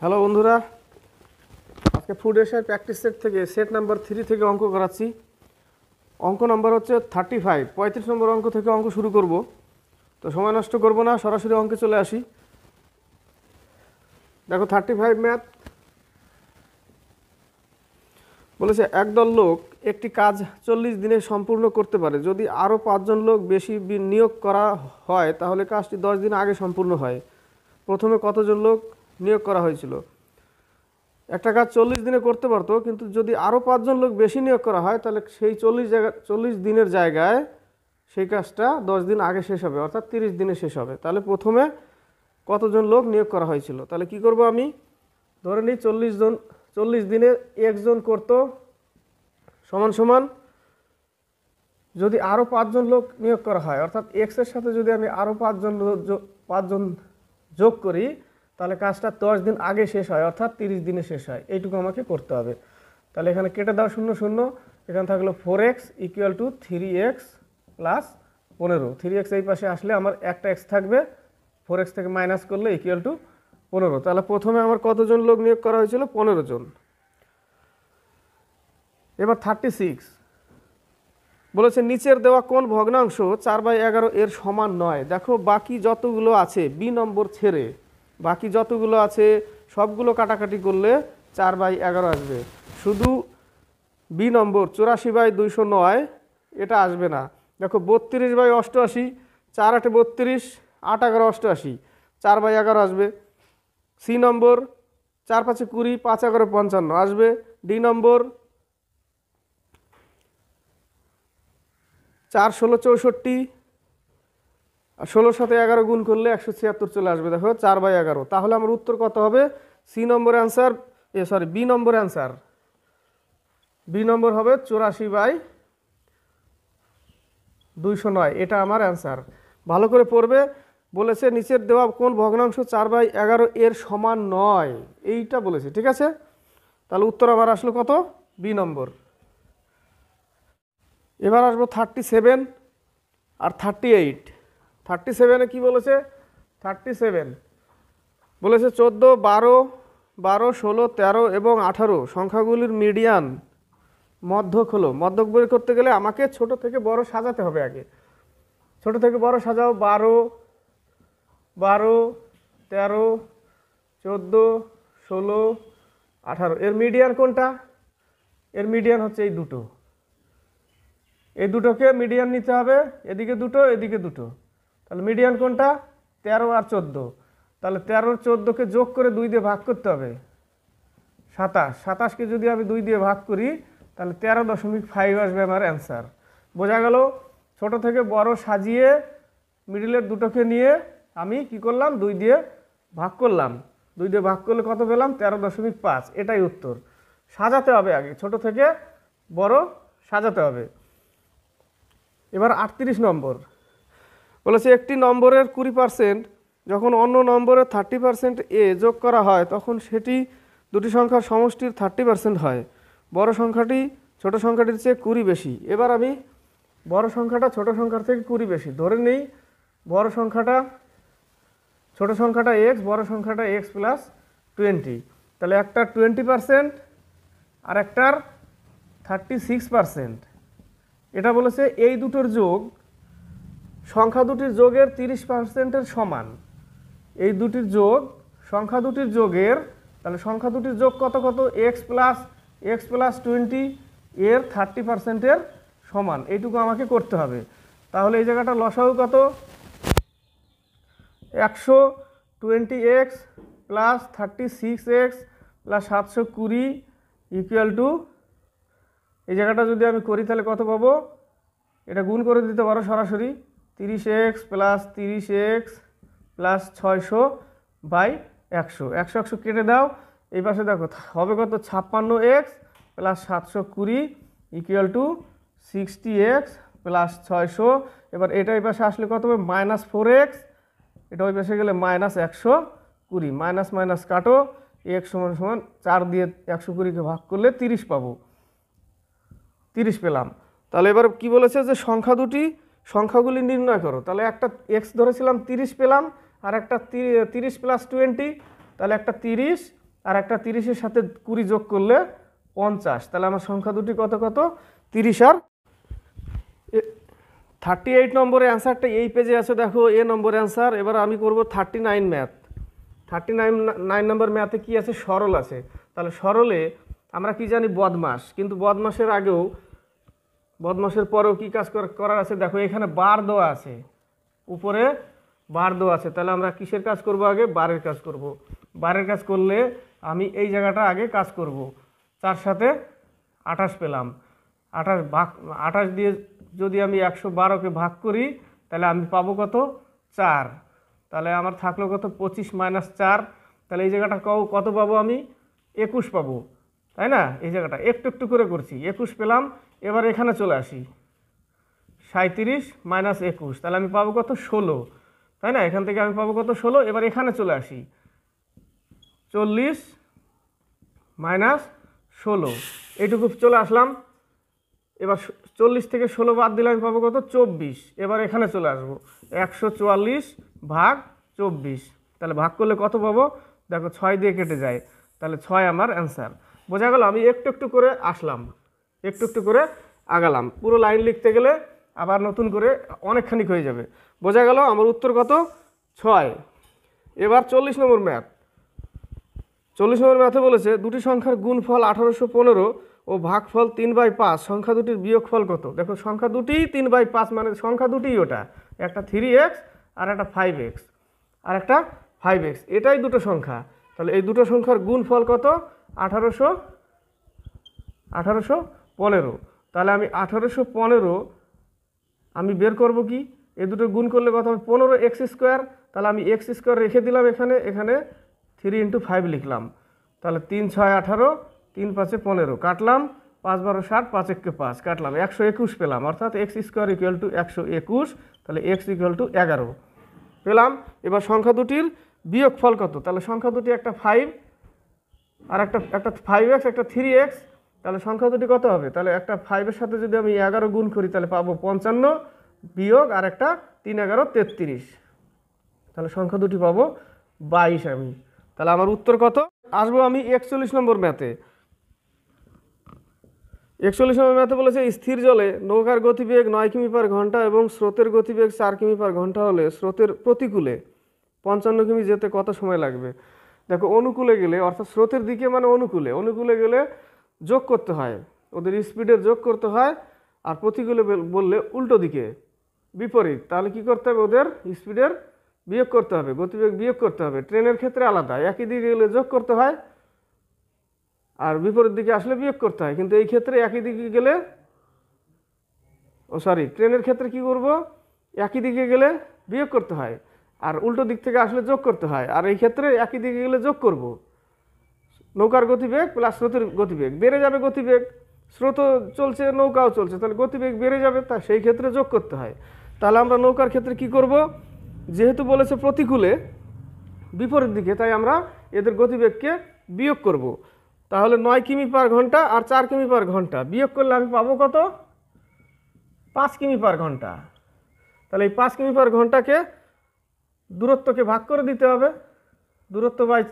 Hello বন্ধুরা, আজকে food এশিয়ার প্র্যাকটিস সেট থেকে সেট নাম্বার 3 থেকে অঙ্ক করাচ্ছি। অঙ্ক নাম্বার হচ্ছে 35, 35 নম্বর অঙ্ক থেকে অঙ্ক শুরু করব। তো সময় নষ্ট করব না, সরাসরি অঙ্কে চলে আসি। দেখো 35 ম্যাথ বলেছে একদল লোক একটি কাজ 40 দিনে সম্পূর্ণ করতে পারে। যদি আরও 5 জন লোক বেশি নিয়োগ করা হয় তাহলে কাজটি 10 দিন আগে সম্পূর্ণ হয়। প্রথমে কতজন লোক নিয়োগ করা হয়েছিল? একটা কাজ 40 দিনে করতে পারতো, কিন্তু যদি আরও 5 জন লোক বেশি নিয়োগ করা হয় তাহলে সেই 40 দিনের জায়গায় সেই কাজটা 10 দিন আগে শেষ হবে, অর্থাৎ 30 দিনে শেষ হবে। তাহলে প্রথমে কতজন লোক নিয়োগ করা হয়েছিল? তাহলে কি করব, আমি ধরে নিই 40 দিনে একজন করতো সমান সমান যদি আরও 5 জন লোক নিয়োগ করা হয়, অর্থাৎ এক্সের সাথে যদি আমি আরও 5 জন যোগ করি তাহলে কাজটা 10 দিন আগে শেষ হয়, অর্থাৎ 30 দিনে শেষ হয়। এইটুকু আমাকে করতে হবে। তাহলে এখানে কেটে দাও 0 0, এখানে থাকলো 4x = 3x প্লাস 15। 3x এই পাশে আসলে আমার একটা x থাকবে, 4x থেকে মাইনাস করলে = 15। তাহলে প্রথমে আমার কতজন লোক নিয়োগ করা হয়েছিল? 15 জন। এবার 36 বলেছে নিচের দেওয়া কোন ভগ্নাংশ 4/11 এর সমান নয়? দেখো বাকি যতগুলো আছে বি নম্বর ছেড়ে বাকি যতগুলো আছে সবগুলো কাটাকাটি করলে 4/11 আসবে। শুধু বি নম্বর 84/209 এটা আসবে না। দেখো 32/88, 4 8 32, 8 11 88, 4/11 আসবে। সি নম্বর 4 5 20, 5 11 55 আসবে। ডি নম্বর 4 16 64, আর 16 সাথে 11 গুণ করলে 176 চলে আসবে। দেখো 4/11। তাহলে আমার উত্তর কত হবে? সি নম্বর অ্যান্সার, বি নম্বর অ্যান্সার। বি নম্বর হবে 84/209, এটা আমার অ্যান্সার। ভালো করে পড়বে। বলেছে নিচের দেওয়া কোন ভগ্নাংশ 4/11 এর সমান নয়, এইটা বলেছে, ঠিক আছে? তাহলে উত্তর আমার আসলো কত? বি নম্বর। এবার আসবো 37 আর 38। 37-এ কী বলেছে? 37 বলেছে 14, 12, 12, 16, 13 এবং 18 সংখ্যাগুলির মিডিয়ান মধ্যক হলো। মধ্যক বের করতে গেলে আমাকে ছোট থেকে বড় সাজাতে হবে আগে। ছোট থেকে বড় সাজাও। 12, 12, 13, 14, 16, 18। এর মিডিয়ান কোনটা? এর মিডিয়ান হচ্ছে এই দুটো। এই দুটোকে মিডিয়ান নিতে হবে, এদিকে দুটো এদিকে দুটো। তাহলে মিডিয়ান কোনটা? 13 আর 14। তাহলে 13 আর 14কে যোগ করে 2 দিয়ে ভাগ করতে হবে, 27। 27কে যদি আমি 2 দিয়ে ভাগ করি তাহলে 13.5 আসবে আমার অ্যান্সার। বোঝা গেল? ছোট থেকে বড় সাজিয়ে মিডিলের দুটোকে নিয়ে আমি কি করলাম? 2 দিয়ে ভাগ করলাম। 2 দিয়ে ভাগ করলে কত পেলাম? 13.5। এটাই উত্তর। সাজাতে হবে আগে, ছোট থেকে বড় সাজাতে হবে। এবার 38 নম্বর বলেছে একটি নম্বরের 20% যখন অন্য নম্বরের 30% এ যোগ করা হয় তখন সেটি দুটি সংখ্যার সমষ্টির 30% হয়। বড় সংখ্যাটি ছোট সংখ্যাটির চেয়ে 20 বেশি। এবার আমি বড় সংখ্যাটা ছোট সংখ্যার থেকে 20 বেশি ধরে নেই। বড় সংখ্যাটা ছোট সংখ্যাটা x, বড় সংখ্যাটা x + 20। তাহলে একটার 20% আর একটার 36%। এটা বলেছে এই দুটোর যোগ সংখ্যা দুটির যোগের 30%-এর সমান। এই দুটির যোগ সংখ্যা দুটির যোগের, তাহলে সংখ্যা দুটির যোগ কত কত? x + 20 এর 30%-এর সমান। এইটুকু আমাকে করতে হবে। তাহলে এই জায়গাটা লসাগু কত? 120x + 36x + 720 = এই জায়গাটা যদি আমি করি তাহলে কত পাবো? এটা গুণ করে দিতে পারো সরাসরি। 30x + 30x + 600/100। 100 100 কেটে দাও। এই পাশে দেখো হবে কত? 56x + 720 = 60x + 600। এবার এটা এই পাশে আসলে কত হবে? -4x। এটা ওই পাশে গেলে -120। মাইনাস মাইনাস কাটো, x = 4 দিয়ে 120কে ভাগ করলে 30 পাবো। 30 পেলাম। তাহলে এবার কি বলেছে যে সংখ্যাগুলি নির্ণয় করো। তাহলে একটা x ধরেছিলাম 30 পেলাম, আর একটা 30 + 20, তাহলে একটা 30 আর একটা 30-এর সাথে 20 যোগ করলে 50। তাহলে আমার সংখ্যা দুটি কত কত 30 আর 38 নম্বরের অ্যান্সারটা এই পেজে আছে, দেখো এ নম্বর অ্যান্সার। এবার আমি করব 39 ম্যাথ। 39 নম্বর ম্যাথে কি আছে, সরল আছে। তাহলে সরলে আমরা কি জানি, বদমাস। কিন্তু বদমাসের আগেও, বদমাসের পরেও কি কাজ করার আছে, দেখো এখানে বার দেওয়া আছে, উপরে বার দেওয়া আছে। তাহলে আমরা কিসের কাজ করব, আগে বারের কাজ করব। বারের কাজ করলে আমি এই জায়গাটা আগে কাজ করব। 4 সাথে 28 পেলাম। 28 দিয়ে যদি আমি 112কে ভাগ করি তাহলে আমি পাবো কত, 4। তাহলে আমার থাকলো কত, 25 - 4। তাহলে এই জায়গাটা কত পাবো আমি, 21 পাবো, তাই না? এই জায়গাটা একটু একটু করে করছি, 21 পেলাম। এবার এখানে চলে আসি, 37 - 21, তাহলে আমি পাবো কত, 16, তাই না? এখান থেকে আমি পাবো কত, 16। এবার এখানে চলে আসি, 40 - 16, এইটুকু চলে আসলাম। এবার 40 থেকে 16 বাদ দিলে আমি পাবো কত, 24। এবার এখানে চলে আসবো, 144 ভাগ 24, তাহলে ভাগ করলে কত পাবো, দেখো 6 দিয়ে কেটে যায়, তাহলে 6 আমার অ্যান্সার। বোঝা গেল? আমি একটু একটু করে আসলাম, একটু একটু করে আগালাম। পুরো লাইন লিখতে গেলে আবার নতুন করে অনেকখানি হয়ে যাবে। বোঝা গেল? আমার উত্তর কত, 6। এবার 40 নম্বর ম্যাথ। 40 নম্বর ম্যাথে বলেছে দুটি সংখ্যার গুণফল 1815 ও ভাগফল 3/5, সংখ্যা দুটির বিয়োগফল কত? দেখো সংখ্যা দুটি 3/5, মানে সংখ্যা দুটিই ওটা, একটা 3x আর একটা 5x, আর একটা 5x, এটাই দুটো সংখ্যা। তাহলে এই দুটো সংখ্যার গুণফল কত, 1815। তাহলে আমি 1815 আমি বের করব কি, এই দুটো গুণ করলে কত হবে, 15x²। তাহলে আমি x² রেখে দিলাম এখানে, এখানে 3 × 5 লিখলাম। তাহলে 3 × 6 = 18, 3 × 5 = 15, কাটলাম 5 × 12 = 60, 5 × 1 = 5, কাটলাম 121 পেলাম, অর্থাৎ x² = 121। তাহলে x = 11 পেলাম। এবার সংখ্যা দুটির বিয়োগফল কত? তাহলে সংখ্যা দুটি, একটা 5 আর একটা 5x, একটা 3x, তাহলে সংখ্যা দুটি কত হবে? তাহলে একটা 5-এর সাথে যদি আমি 11 গুণ করি তাহলে পাবো 55, বিয়োগ আর একটা 3 × 11 = 33, তাহলে সংখ্যা দুটি পাবো 22 আমি। তাহলে আমার উত্তর কত? আসবো আমি 41 নম্বর ম্যাথে। 41 নম্বর ম্যাথে বলেছে স্থির জলে নৌকার গতিবেগ 9 কিমি/ঘন্টা এবং স্রোতের গতিবেগ 4 কিমি/ঘন্টা হলে স্রোতের প্রতিকূলে 55 কিমি যেতে কত সময় লাগবে? দেখো অনুকূলে গেলে, অর্থাৎ স্রোতের দিকে মানে অনুকূলে গেলে যোগ করতে হয়, ওদের স্পিডের যোগ করতে হয়। আর প্রতিকূলে বললে উল্টো দিকে, বিপরীত, তাহলে কি করতে হবে, ওদের স্পিডের বিয়োগ করতে হবে, গতিবেগ বিয়োগ করতে হবে। ট্রেনের ক্ষেত্রে আলাদা, একই দিকে গেলে যোগ করতে হয় আর বিপরীত দিকে আসলে বিয়োগ করতে হয়। কিন্তু এই ক্ষেত্রে একই দিকে গেলে, ট্রেনের ক্ষেত্রে কি করব, একই দিকে গেলে বিয়োগ করতে হয় আর উল্টো দিক থেকে আসলে যোগ করতে হয়। আর এই ক্ষেত্রে একই দিকে গেলে যোগ করব। নৌকার গতিবেগ প্লাস স্রোতের গতিবেগ, বেড়ে যাবে গতিবেগ, স্রোত চলছে নৌকাও চলছে, তাহলে গতিবেগ বেড়ে যাবে, তা সেই ক্ষেত্রে যোগ করতে হয়। তাহলে আমরা নৌকার ক্ষেত্রে কি করব, যেহেতু বলেছে প্রতিকূলে বিপরীত দিকে, তাই আমরা এদের গতিবেগকে বিয়োগ করব। তাহলে 9 কিমি/ঘন্টা আর 4 কিমি/ঘন্টা বিয়োগ করলে আমি পাবো কত, 5 কিমি/ঘন্টা। তাহলে এই 5 কিমি/ঘন্টাকে দূরত্বকে ভাগ করে দিতে হবে, দূরত্ব বাই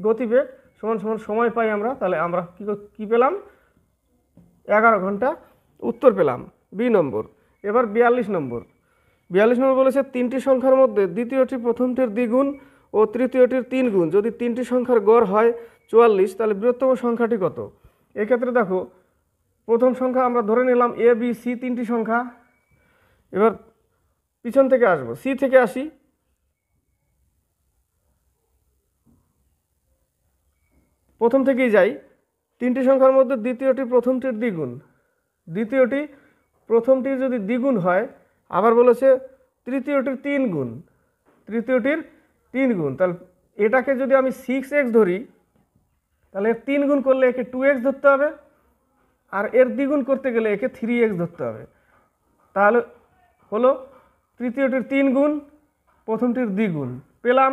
গতিবেগ সমান সমান সময় পাই আমরা। তাহলে আমরা কি পেলাম, 11 ঘন্টা উত্তর পেলাম, বি নম্বর। এবার 42 নম্বর। 42 নম্বর বলেছে তিনটি সংখ্যার মধ্যে দ্বিতীয়টি প্রথমটির দ্বিগুণ ও তৃতীয়টির 3 গুণ যদি তিনটি সংখ্যার গড় হয় 44, তাহলে বৃহত্তম সংখ্যাটি কত? এক্ষেত্রে দেখো প্রথম সংখ্যা আমরা ধরে নিলাম এ বি সি, তিনটি সংখ্যা। এবার পিছন থেকে আসবো, সি থেকে আসি। প্রথম থেকেই যাই, তিনটি সংখ্যার মধ্যে দ্বিতীয়টি প্রথমটির দ্বিগুণ, দ্বিতীয়টি প্রথমটির যদি দ্বিগুণ হয়, আবার বলেছে তৃতীয়টির 3 গুণ, তৃতীয়টির 3 গুণ। তাহলে এটাকে যদি আমি 6x ধরি, তাহলে এর 3 গুণ করলে একে 2x ধরতে হবে, আর এর দ্বিগুণ করতে গেলে একে 3x ধরতে হবে। তাহলে হলো তৃতীয়টির 3 গুণ, প্রথমটির দ্বিগুণ পেলাম।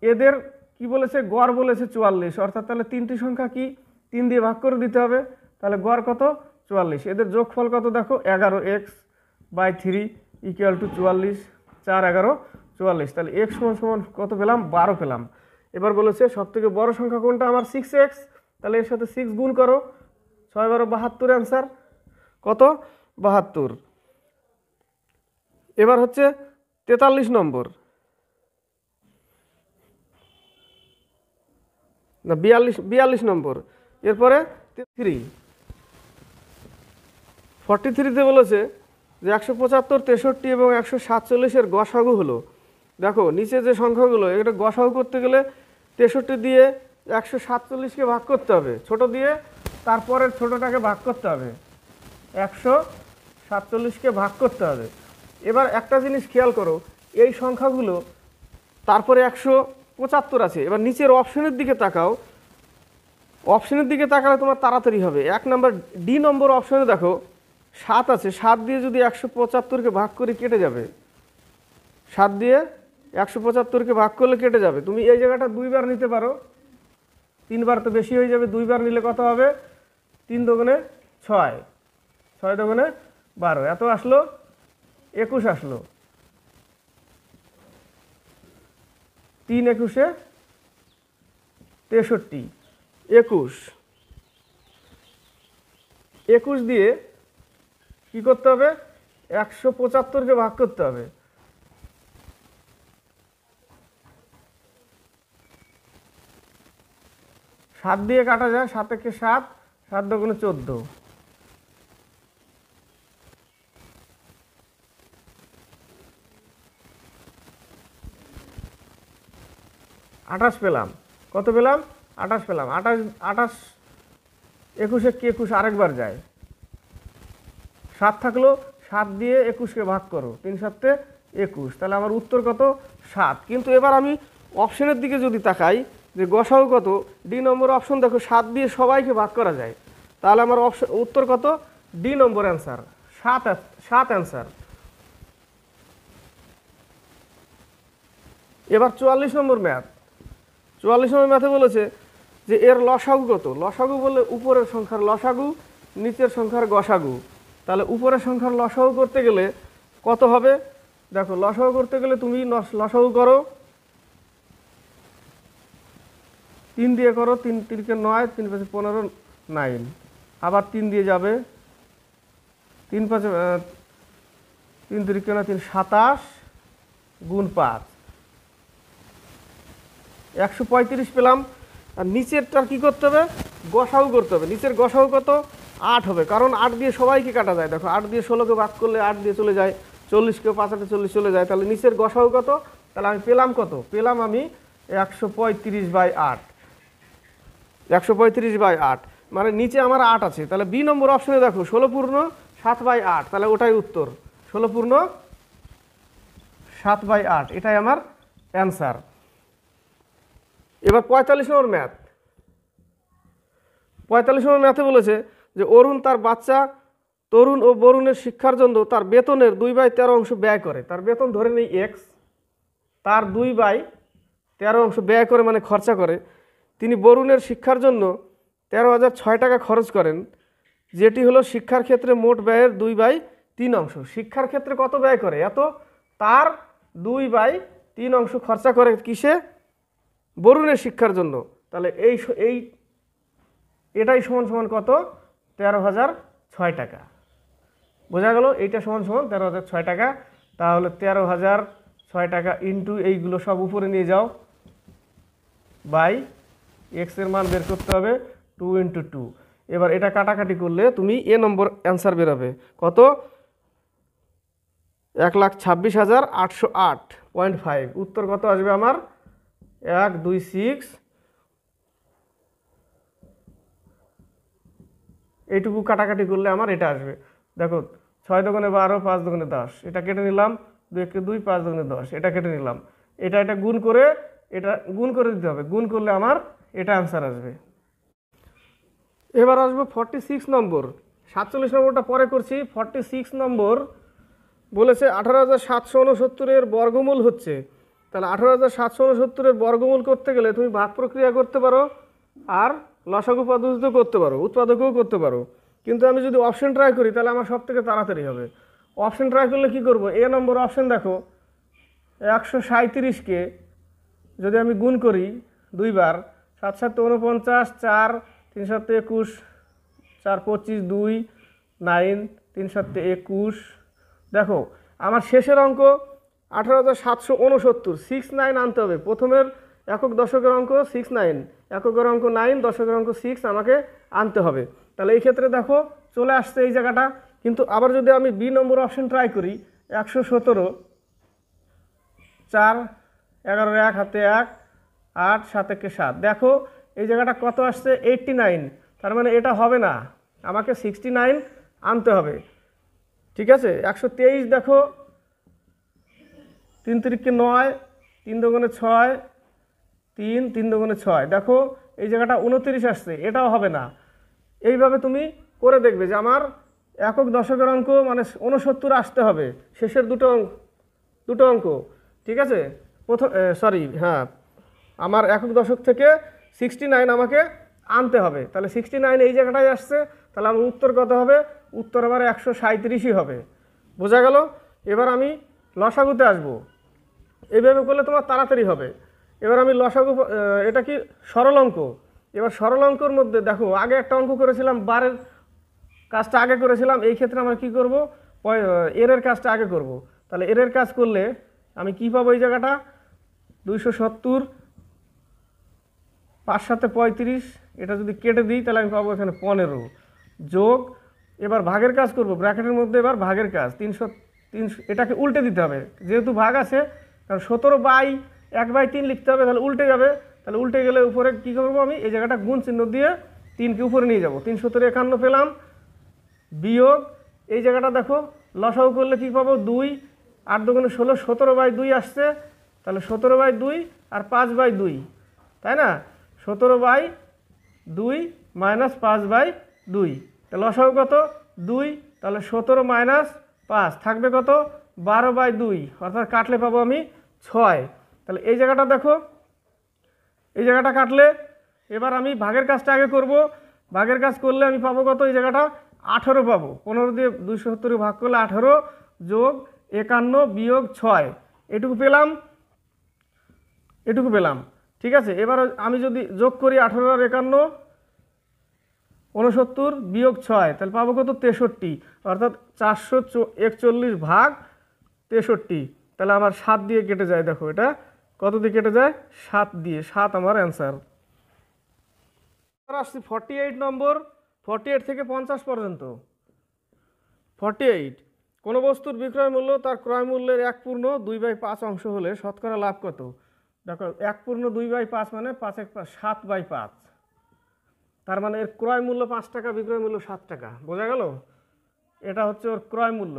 এদের কি বলেছে, গড় বলেছে 44, অর্থাৎ তাহলে তিনটি সংখ্যা কি 3 দিয়ে ভাগ করে দিতে হবে, তাহলে গড় কত, 44। এদের যোগফল কত দেখো, 11x/3 = 44, 4 11 44। তাহলে x সমান সমান কত পেলাম, 12 পেলাম। এবার বলেছে সবথেকে বড় সংখ্যা কোনটা আমার 6x, তাহলে এর সাথে 6 গুণ করো, 6 12 72 অ্যান্সার কত 72। এবার হচ্ছে 43 নম্বর, না 42 নম্বর। এরপরে 43তে বলেছে যে 175, 63 এবং 147-এর গসাগু হলো। দেখো নিচে যে সংখ্যাগুলো, এটা গসাগু করতে গেলে 63 দিয়ে 147কে ভাগ করতে হবে, ছোট দিয়ে তারপরের ছোটটাকে ভাগ করতে হবে, 147কে ভাগ করতে হবে। এবার একটা জিনিস খেয়াল করো, এই সংখ্যাগুলো তারপরে 175 আছে। এবার নিচের অপশনের দিকে তাকাও, অপশনের দিকে তাকালে তোমার তাড়াতাড়ি হবে। 1 নম্বর ডি নম্বর অপশনে দেখো 7 আছে, 7 দিয়ে যদি 175কে ভাগ করে কেটে যাবে, 7 দিয়ে 175কে ভাগ করলে কেটে যাবে। তুমি এই জায়গাটা 2 বার নিতে পারো, 3 বার তো বেশি হয়ে যাবে, 2 বার নিলে কত হবে, 3 দুগুণে 6, 6 দুগুণে 12, এত আসলো 21 আসলো, 3 21-এ 63, 21 দিয়ে কি করতে হবে, 175কে ভাগ করতে হবে। 7 দিয়ে কাটা যায়, 7 একে 7, 7 দুগুণে 14, 28 পেলাম। কত পেলাম, 28 পেলাম। 28 21-এ কি 21 আরেকবার যায়, 7 থাকলো, 7 দিয়ে 21কে ভাগ করো, 3 7-এ 21, তাহলে আমার উত্তর কত 7। কিন্তু এবার আমি অপশনের দিকে যদি তাকাই যে গসাগু কত, ডি নম্বর অপশন দেখো 7 দিয়ে সবাইকে ভাগ করা যায়, তাহলে আমার উত্তর কত, ডি নম্বর অ্যান্সার 7 অ্যান্সার। এবার 44 নম্বর ম্যাথ, 44 নম্বর ম্যাথে বলেছে যে এর লসাগু কত। লসাগু বললে উপরের সংখ্যার লসাগু, নিচের সংখ্যার গসাগু। তাহলে উপরের সংখ্যার লসাগু করতে গেলে কত হবে, দেখো লসাগু করতে গেলে তুমি লসাগু করো, 3 দিয়ে করো, 3 3-কে 9, 3 5-এ 15, 9, আবার 3 দিয়ে যাবে, 3 5 3 3-কে 9, 3 27 গুণ 5, 135 পেলাম। আর নিচেরটার কি করতে হবে, গসাগু করতে হবে। নিচের গসাগু কত, 8 হবে, কারণ 8 দিয়ে সবাইকে কাটা যায়। দেখো 8 দিয়ে 16কে ভাগ করলে 8 দিয়ে চলে যায়, 40-কে 5-8 40 চলে যায়, তাহলে নিচের গসাগু কত, তাহলে আমি পেলাম কত, পেলাম আমি 135/8, 135/8, মানে নিচে আমার 8 আছে। তাহলে বি নম্বর অপশনে দেখো 16 পূর্ণ 7/8, তাহলে ওটাই উত্তর, 16 পূর্ণ 7/8, এটাই আমার অ্যান্সার। এবার 45 নম্বর ম্যাথ, 45 নম্বর ম্যাথে বলেছে যে অরুণ তার বাচ্চা তরুণ ও বরুণের শিক্ষার জন্য তার বেতনের 2/13 অংশ ব্যয় করে। তার বেতন ধরে নেই x, তার 2/13 অংশ ব্যয় করে মানে খরচা করে। তিনি বরুণের শিক্ষার জন্য 13,006 টাকা খরচ করেন, যেটি হলো শিক্ষার ক্ষেত্রে মোট ব্যয়ের 2/3 অংশ। শিক্ষার ক্ষেত্রে কত ব্যয় করে এত, তার 2/3 অংশ খরচা করে কিসে, বরুণের শিক্ষার জন্য। তাহলে এটাই সমান সমান কত, 13,006 টাকা। বোঝা গেল, এইটা সমান সমান 13,006 টাকা। তাহলে 13,006 টাকা ইন্টু এইগুলো সব উপরে নিয়ে যাও, বাই এক্স এর মান বের করতে হবে 2 × 2। এবার এটা কাটাকাটি করলে তুমি এ নম্বর অ্যান্সার বেরোবে কত, 1,26,808.5। উত্তর কত আসবে আমার, 126, এইটুকু কাটাকাটি করলে আমার এটা আসবে। দেখো 6 দুগুণে 12, 5 দুগুণে 10, এটা কেটে নিলাম, 2 × 2, 5 দুগুণে 10, এটা কেটে নিলাম, এটা গুণ করে, এটা গুণ করে দিতে হবে, গুণ করলে আমার এটা অ্যান্সার আসবে। এবার আসবো 46 নম্বর, 47 নম্বরটা পরে করছি। 46 নম্বর বলেছে 18,769-এর বর্গমূল হচ্ছে। তাহলে 18,769-এর বর্গমূল করতে গেলে তুমি ভাগ প্রক্রিয়া করতে পারো, আর লসাগু পদ্ধতিতে করতে পারো, উৎপাদকেও করতে পারো। কিন্তু আমি যদি অপশন ট্রাই করি তাহলে আমার সব থেকে তাড়াতাড়ি হবে। অপশন ট্রাই করলে কি করব, এ নম্বর অপশন দেখো 137-কে যদি আমি গুণ করি দুইবার, 7 7 49, 4 3 7 21, 4 25, 2 9, 3 7 21। দেখো আমার শেষের অঙ্ক 18,769, 69 আনতে হবে। প্রথমের একক দশকের অঙ্ক 69, এককের অঙ্ক 9, দশকের অঙ্ক 6 আমাকে আনতে হবে। তাহলে এই ক্ষেত্রে দেখো চলে আসছে এই জায়গাটা। কিন্তু আবার যদি আমি বি নম্বর অপশন ট্রাই করি, 117, 4 11 1 হাতে 1, 8 7 1 7, দেখো এই জায়গাটা কত আসছে 89। তার মানে এটা হবে না, আমাকে 69 আনতে হবে। ঠিক আছে, 123 দেখো, 3 3 9, 3 2 6, 3 3 2 6, দেখো এই জায়গাটা 29 আসছে, এটাও হবে না। এইভাবে তুমি করে দেখবে যে আমার একক দশকের অঙ্ক মানে 69 আসতে হবে, শেষের দুটো অঙ্ক। ঠিক আছে, প্রথম হ্যাঁ, আমার একক দশক থেকে 69 আমাকে আনতে হবে। তাহলে 69 এই জায়গাটায় আসছে, তাহলে আমার উত্তর কত হবে? উত্তর আমার 137ই হবে। বোঝা গেল? এবার আমি লসাগুতে আসবো। এইভাবে করলে তোমার তাড়াতাড়ি হবে। এবার আমি লসাগু, এটা কি সরল অঙ্ক। এবার সরল অঙ্কর মধ্যে দেখো আগে একটা অঙ্ক করেছিলাম, বারের কাজটা আগে করেছিলাম। এই ক্ষেত্রে আমরা কি করব? এর কাজটা আগে করব। তাহলে এর কাজ করলে আমি কি পাবো? এই জায়গাটা 270, 5 7 35, এটা যদি কেটে দিই তাহলে আমি পাবো এখানে 15 যোগ, এবার ভাগের কাজ করব, ব্র্যাকেটের মধ্যে এবার ভাগের কাজ 300, এটাকে উল্টে দিতে হবে যেহেতু ভাগ আছে, কারণ 17/1/3 লিখতে হবে, তাহলে উল্টে যাবে। তাহলে উল্টে গেলে উপরে কি করবো? আমি এই জায়গাটা গুণ চিহ্ন দিয়ে 3কে উপরে নিয়ে যাব, 3 17 51 পেলাম, বিয়োগ এই জায়গাটা দেখো লসাগু করলে কি পাবো? 2, 8 2 16, 17/2 আসছে। তাহলে 17/2 আর 5/2, তাই না? 17/2 মাইনাস 5/2, তাহলে লসাগু কত? 2। তাহলে 17 মাইনাস 5 থাকবে কত? 12/2, অর্থাৎ কাটলে পাবো আমি 6। তাহলে এই জায়গাটা দেখো, এই জায়গাটা কাটলে এবার আমি ভাগের কাজটা আগে করব। ভাগের কাজ করলে আমি পাবো কত? এই জায়গাটা 18 পাবো। 15 দিয়ে 270 ভাগ করলে 18 যোগ 51 বিয়োগ 6, এটুকু পেলাম, এটুকু পেলাম। ঠিক আছে, এবার আমি যদি যোগ করি 18 আর 51, 69 বিয়োগ 6, তাহলে পাবো কত? 63, অর্থাৎ 441 ভাগ 63। তাহলে আমার 7 দিয়ে কেটে যায়। দেখো এটা কত দিয়ে কেটে যায়? 7 দিয়ে। 7 আমার অ্যান্সার। আসছি 48 নম্বর, 48 থেকে 50 পর্যন্ত। 48, কোনো বস্তুর বিক্রয় মূল্য তার ক্রয় মূল্যের 1/2/5 অংশ হলে শতকরা লাভ কত? দেখো 1/2/5 মানে 5 1 5, 7/5। তার মানে এর ক্রয় মূল্য 5 টাকা, বিক্রয় মূল্য 7 টাকা। বোঝা গেল? এটা হচ্ছে ওর ক্রয় মূল্য,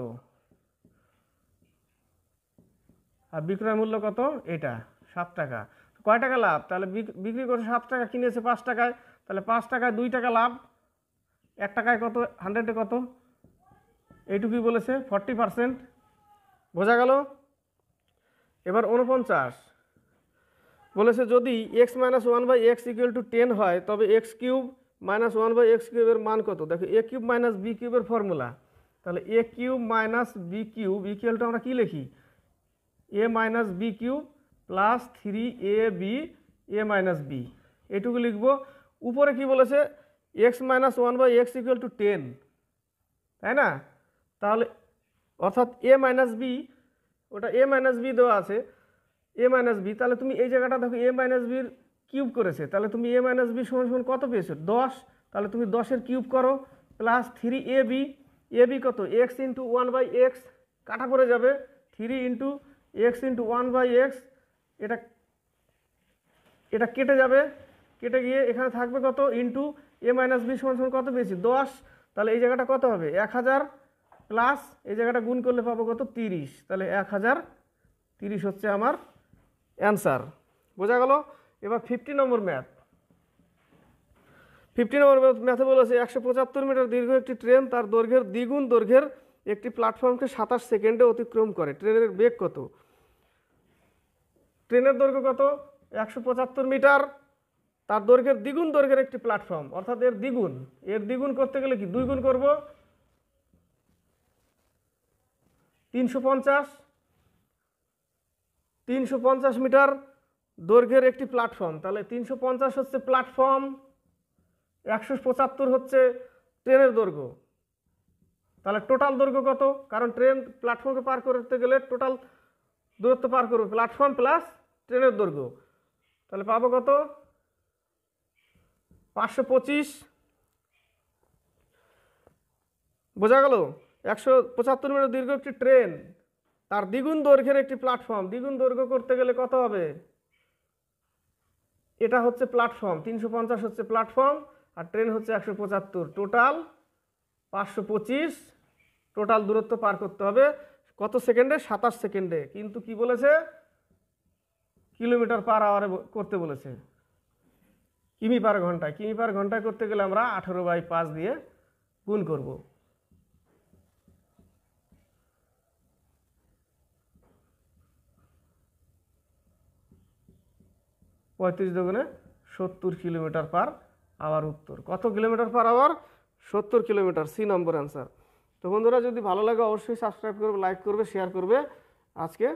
আর বিক্রয় মূল্য কত? এটা 7 টাকা। কয় টাকা লাভ? তাহলে বিক্রি করে 7 টাকা, কিনেছে 5 টাকায়, তাহলে 5 টাকায় 2 টাকা লাভ। 1 টাকায় কত? 100-এ কত? এইটুকুই বলেছে, 40%। বোঝা গেল? এবার 49 বলেছে যদি x - 1/x = 10 হয় তবে x³ - 1/x³ এর মান কত? দেখো a³ - b³ এর ফর্মুলা, তাহলে a³ - b³ = আমরা কি লিখি? a - b³ plus 3ab a - b, এটুকু লিখবো। উপরে কি বলেছে? x - 1/x = 10, তাই না? তাহলে অর্থাৎ a - b, ওটা a - b দেওয়া আছে, a - b। তাহলে তুমি এই জায়গাটা দেখো a - b এর কিউব করেছে, তাহলে তুমি a - b = কত পেয়েছো? 10। তাহলে তুমি 10-এর কিউব করো প্লাস 3ab, ab কত? x × 1/x, কাটা পড়ে যাবে, 3 × x × 1/x, এটা কেটে যাবে, কেটে গিয়ে এখানে থাকবে কত? ইন্টু a - b = কত পেয়েছি? 10। তাহলে এই জায়গাটা কত হবে? 1000 প্লাস এই জায়গাটা গুণ করলে পাবো কত? 30। তাহলে 1030 হচ্ছে আমার অ্যান্সার। বোঝা গেল? এবার 50 নম্বর ম্যাথ। 50 নম্বর ম্যাথে বলেছে 175 মিটার দীর্ঘ একটি ট্রেন তার দৈর্ঘ্যের দ্বিগুণ দৈর্ঘ্যের একটি প্ল্যাটফর্মকে 27 সেকেন্ডে অতিক্রম করে। ট্রেনের বেগ কত? ট্রেনের দৈর্ঘ্য কত? 175 মিটার, তার দৈর্ঘ্যের দ্বিগুণ দৈর্ঘ্যের একটি প্ল্যাটফর্ম, অর্থাৎ এর দ্বিগুণ। এর দ্বিগুণ করতে গেলে কি 2 গুণ করব, 350 মিটার দৈর্ঘ্যের একটি প্ল্যাটফর্ম, তাহলে 350 হচ্ছে প্ল্যাটফর্ম, 175 হচ্ছে ট্রেনের দৈর্ঘ্য। তাহলে টোটাল দৈর্ঘ্য কত? কারণ ট্রেন প্ল্যাটফর্মকে পার করতে গেলে টোটাল দূরত্ব পার করবে প্ল্যাটফর্ম প্লাস ট্রেনের দৈর্ঘ্য। তাহলে পাবো কত? 525। বোঝা গেল? 175 মিটার দীর্ঘ একটি ট্রেন, তার দ্বিগুণ দৈর্ঘ্যের একটি প্ল্যাটফর্ম, দ্বিগুণ দৈর্ঘ্য করতে গেলে কত হবে? এটা হচ্ছে প্ল্যাটফর্ম, 350 হচ্ছে প্ল্যাটফর্ম, আর ট্রেন হচ্ছে 175, টোটাল 525। টোটাল দূরত্ব পার করতে হবে কত সেকেন্ডে? 27 সেকেন্ডে। কিন্তু কি বলেছে? কিলোমিটার পার আওয়ারে করতে বলেছে, কিমি পার ঘন্টায়। কিমি পার ঘন্টায় করতে গেলে আমরা 18/5 দিয়ে গুণ করব। পঁয়ত্রিশ দুগুণে 70 কিলোমিটার পার আওয়ার উত্তর। কত kilometre per hour? 70 kilometre. C number answer. তো বন্ধুরা, যদি ভালো লাগে অবশ্যই সাবস্ক্রাইব করবে, লাইক করবে, শেয়ার করবে। আজকে